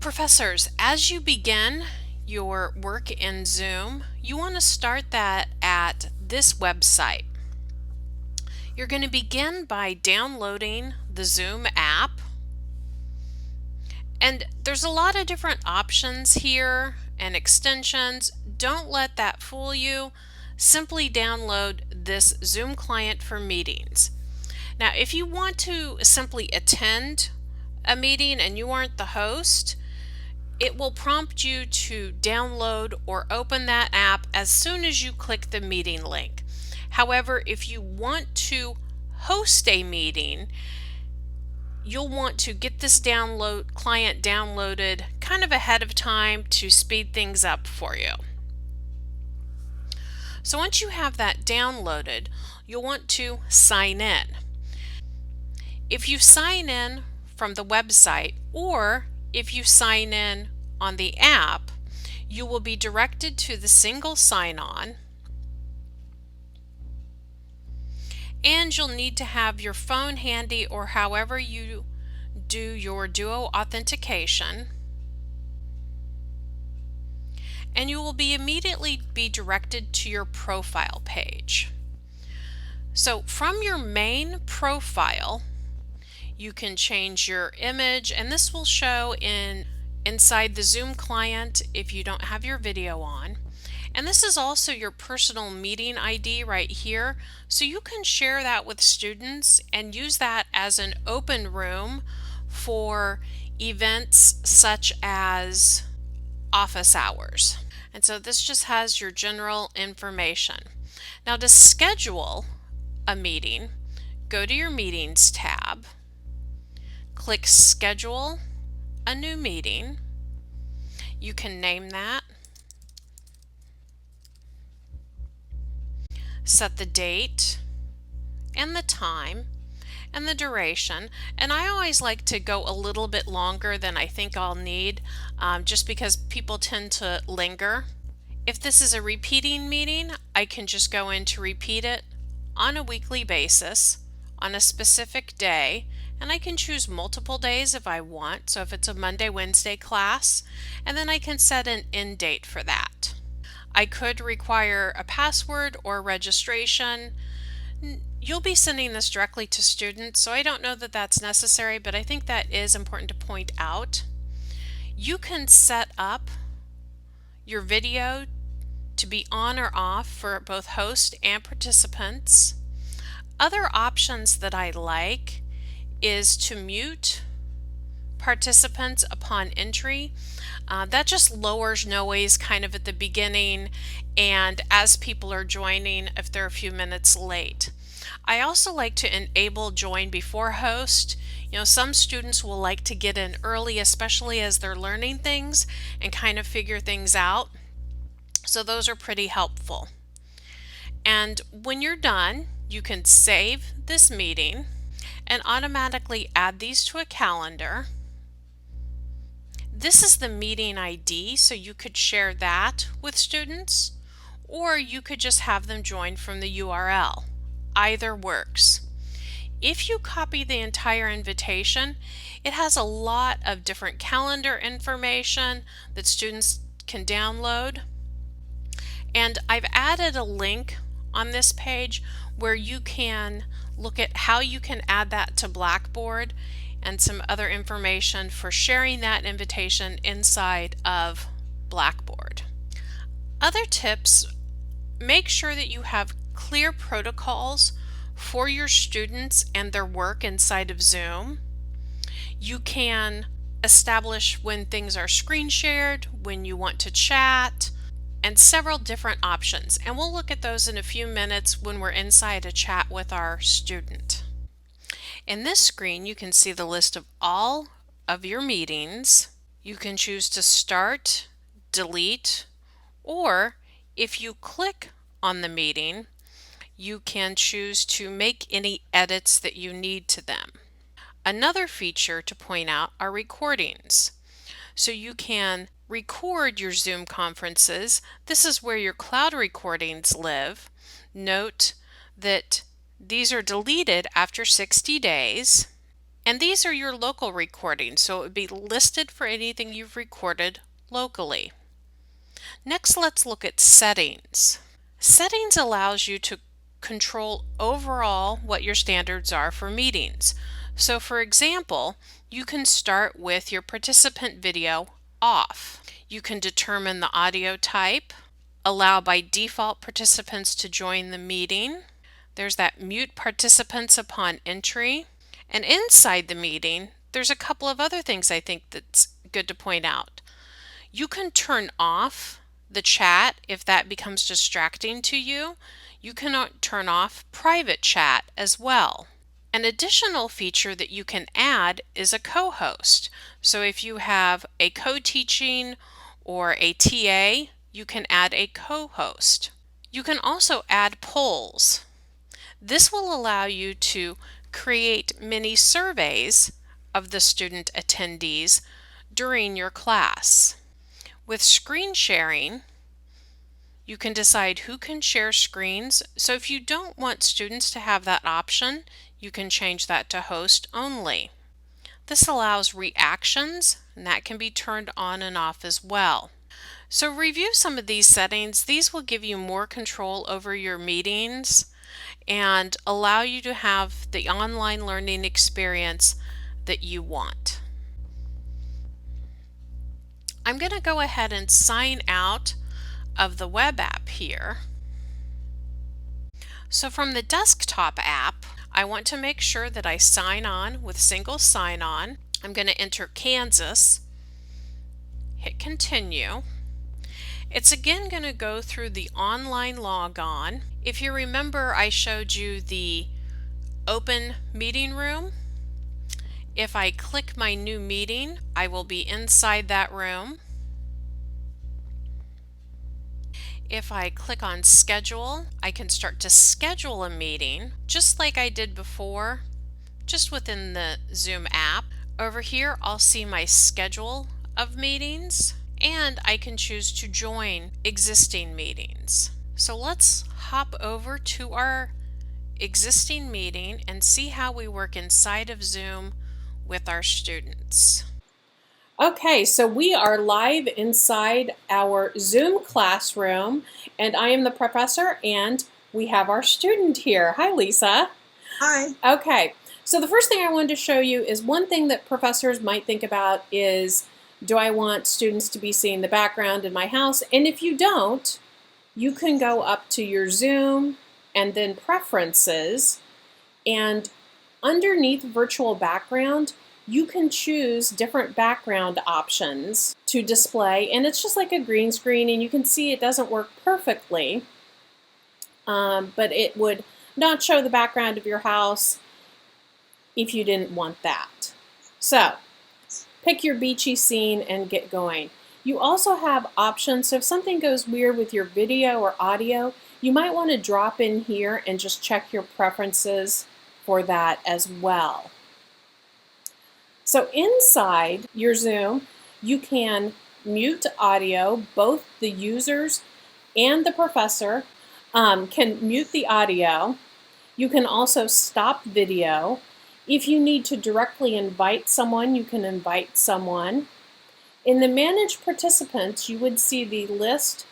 Professors, as you begin your work in Zoom, you want to start that at this website. You're going to begin by downloading the Zoom app. And there's a lot of different options here and extensions. Don't let that fool you. Simply download this Zoom client for meetings. Now, if you want to simply attend a meeting and you aren't the host, it will prompt you to download or open that app as soon as you click the meeting link. However, if you want to host a meeting, you'll want to get this client downloaded kind of ahead of time to speed things up for you. So once you have that downloaded, you'll want to sign in. If you sign in from the website or if you sign in on the app, you will be directed to the single sign-on, and you'll need to have your phone handy or however you do your duo authentication, and you will immediately be directed to your profile page. So from your main profile, you can change your image, and this will show inside the Zoom client if you don't have your video on. And this is also your personal meeting ID right here, so you can share that with students and use that as an open room for events such as office hours. And so this just has your general information. Now, to schedule a meeting, go to your Meetings tab, click Schedule a New Meeting. You can name that, set the date and the time and the duration, and I always like to go a little bit longer than I think I'll need, just because people tend to linger. If this is a repeating meeting, I can just go in to repeat it on a weekly basis on a specific day, and I can choose multiple days if I want. So if it's a Monday, Wednesday class, and then I can set an end date for that. I could require a password or registration. You'll be sending this directly to students, so I don't know that that's necessary, but I think that is important to point out. You can set up your video to be on or off for both host and participants. Other options that I like is to mute participants upon entry. That just lowers noise kind of at the beginning and as people are joining if they're a few minutes late. I also like to enable join before host. Some students will like to get in early, especially as they're learning things and kind of figure things out. So those are pretty helpful. And when you're done, you can save this meeting and automatically add these to a calendar. This is the meeting ID, so you could share that with students, or you could just have them join from the URL. Either works. If you copy the entire invitation, it has a lot of different calendar information that students can download. And I've added a link on this page where you can look at how you can add that to Blackboard and some other information for sharing that invitation inside of Blackboard. Other tips: make sure that you have clear protocols for your students and their work inside of Zoom. You can establish when things are screen shared, when you want to chat, and several different options. And we'll look at those in a few minutes when we're inside a chat with our student. In this screen, you can see the list of all of your meetings. You can choose to start, delete, or if you click on the meeting, you can choose to make any edits that you need to them. Another feature to point out are recordings. So you can record your Zoom conferences. This is where your cloud recordings live. Note that these are deleted after 60 days. And these are your local recordings, so it would be listed for anything you've recorded locally. Next, let's look at settings. Settings allows you to control overall what your standards are for meetings. So for example, you can start with your participant video off. You can determine the audio type, allow by default participants to join the meeting. There's that mute participants upon entry. And inside the meeting, there's a couple of other things I think that's good to point out. You can turn off the chat if that becomes distracting to you. You can turn off private chat as well. An additional feature that you can add is a co-host. So if you have a co-teaching or a TA, you can add a co-host. You can also add polls. This will allow you to create mini surveys of the student attendees during your class. With screen sharing, you can decide who can share screens. So if you don't want students to have that option, you can change that to host only. This allows reactions, and that can be turned on and off as well. So review some of these settings. These will give you more control over your meetings and allow you to have the online learning experience that you want. I'm going to go ahead and sign out of the web app here. So from the desktop app, I want to make sure that I sign on with single sign-on. I'm going to enter Kansas, hit continue. It's again going to go through the online logon. If you remember, I showed you the open meeting room. If I click my new meeting, I will be inside that room. If I click on schedule, I can start to schedule a meeting just like I did before, just within the Zoom app. Over here, I'll see my schedule of meetings, and I can choose to join existing meetings. So let's hop over to our existing meeting and see how we work inside of Zoom with our students. Okay, so we are live inside our Zoom classroom, and I am the professor, and we have our student here. Hi, Lisa. Hi. Okay, so the first thing I wanted to show you is one thing that professors might think about is, do I want students to be seeing the background in my house? And if you don't, you can go up to your Zoom and then Preferences, and underneath Virtual Background, you can choose different background options to display, and it's just like a green screen, and you can see it doesn't work perfectly, but it would not show the background of your house if you didn't want that. So pick your beachy scene and get going. You also have options, so if something goes weird with your video or audio, you might want to drop in here and just check your preferences for that as well. So inside your Zoom, you can mute audio. Both the users and the professor can mute the audio. You can also stop video. If you need to directly invite someone, you can invite someone. In the Manage Participants, you would see the list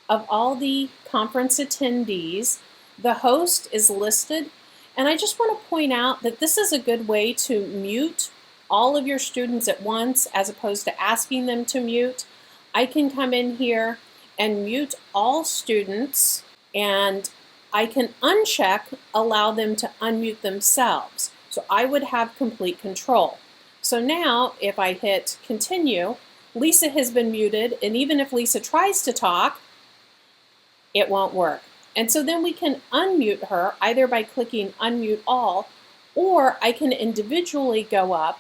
of all the conference attendees. The host is listed, and I just want to point out that this is a good way to mute all of your students at once as opposed to asking them to mute. I can come in here and mute all students, and I can uncheck allow them to unmute themselves. So I would have complete control. So now if I hit continue, Lisa has been muted, and even if Lisa tries to talk, it won't work. And so then we can unmute her either by clicking unmute all, or I can individually go up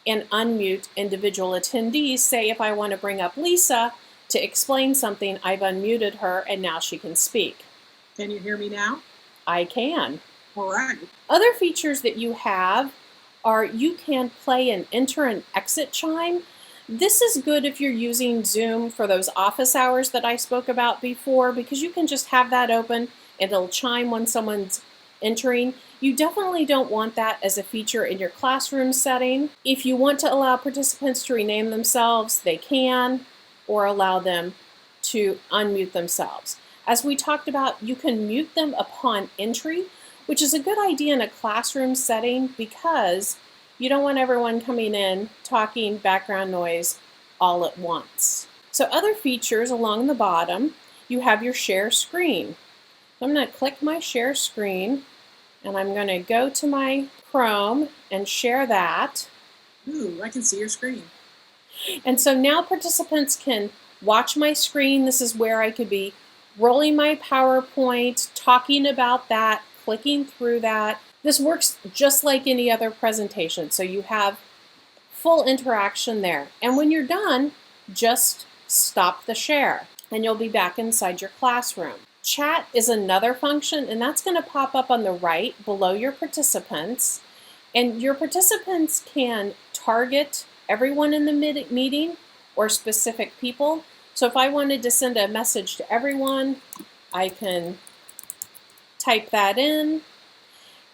and unmute individual attendees. Say if I want to bring up Lisa to explain something, I've unmuted her and now she can speak. Can you hear me now? I can. All right. Other features that you have are you can play an enter and exit chime. This is good if you're using Zoom for those office hours that I spoke about before, because you can just have that open and it'll chime when someone's entering. You definitely don't want that as a feature in your classroom setting. If you want to allow participants to rename themselves, they can, or allow them to unmute themselves. As we talked about, you can mute them upon entry, which is a good idea in a classroom setting because you don't want everyone coming in talking background noise all at once. So other features along the bottom, you have your share screen. So I'm going to click my share screen and I'm going to go to my Chrome and share that. Ooh, I can see your screen. And so now participants can watch my screen. This is where I could be rolling my PowerPoint, talking about that, clicking through that. This works just like any other presentation. So you have full interaction there. And when you're done, just stop the share and you'll be back inside your classroom. Chat is another function, and that's going to pop up on the right below your participants. And your participants can target everyone in the meeting or specific people. So if I wanted to send a message to everyone, I can type that in.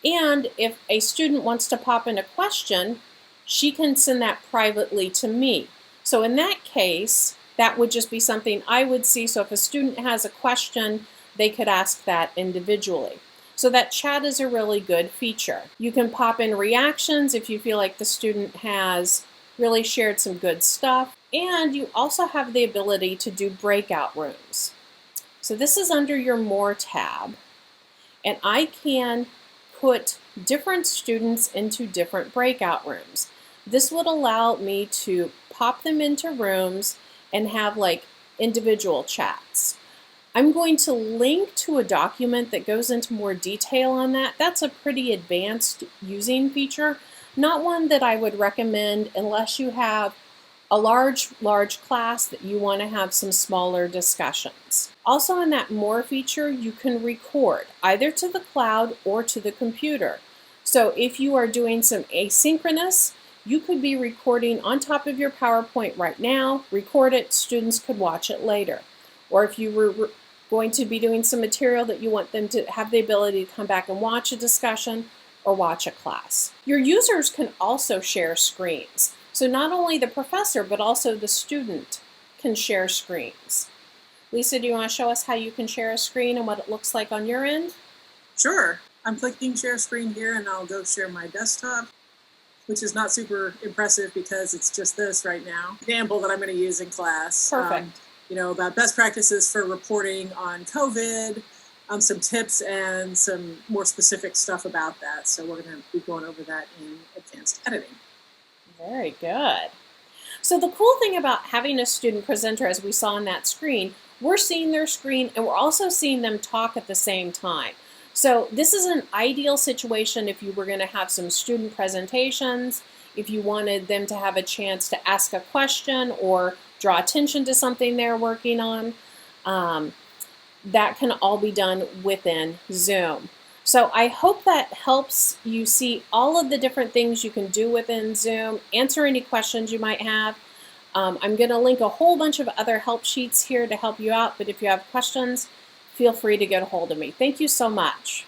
And if a student wants to pop in a question, she can send that privately to me. So in that case, that would just be something I would see. So if a student has a question, they could ask that individually. So that chat is a really good feature. You can pop in reactions if you feel like the student has really shared some good stuff. And you also have the ability to do breakout rooms. So this is under your More tab. And I can put different students into different breakout rooms. This would allow me to pop them into rooms and have like individual chats. I'm going to link to a document that goes into more detail on that. That's a pretty advanced using feature, not one that I would recommend unless you have a large class that you want to have some smaller discussions. Also in that More feature, you can record either to the cloud or to the computer. So if you are doing some asynchronous, you could be recording on top of your PowerPoint right now, record it, students could watch it later. Or if you were going to be doing some material that you want them to have the ability to come back and watch a discussion or watch a class. Your users can also share screens. So not only the professor, but also the student can share screens. Lisa, do you want to show us how you can share a screen and what it looks like on your end? Sure. I'm clicking share screen here and I'll go share my desktop, which is not super impressive because it's just this right now. Example that I'm going to use in class. Perfect. About best practices for reporting on COVID, some tips and some more specific stuff about that. So we're going to be going over that in advanced editing. Very good. So the cool thing about having a student presenter, as we saw on that screen, we're seeing their screen and we're also seeing them talk at the same time. So this is an ideal situation if you were going to have some student presentations, if you wanted them to have a chance to ask a question or draw attention to something they're working on. That can all be done within Zoom. So I hope that helps you see all of the different things you can do within Zoom, answer any questions you might have. I'm going to link a whole bunch of other help sheets here to help you out, but if you have questions, feel free to get a hold of me. Thank you so much.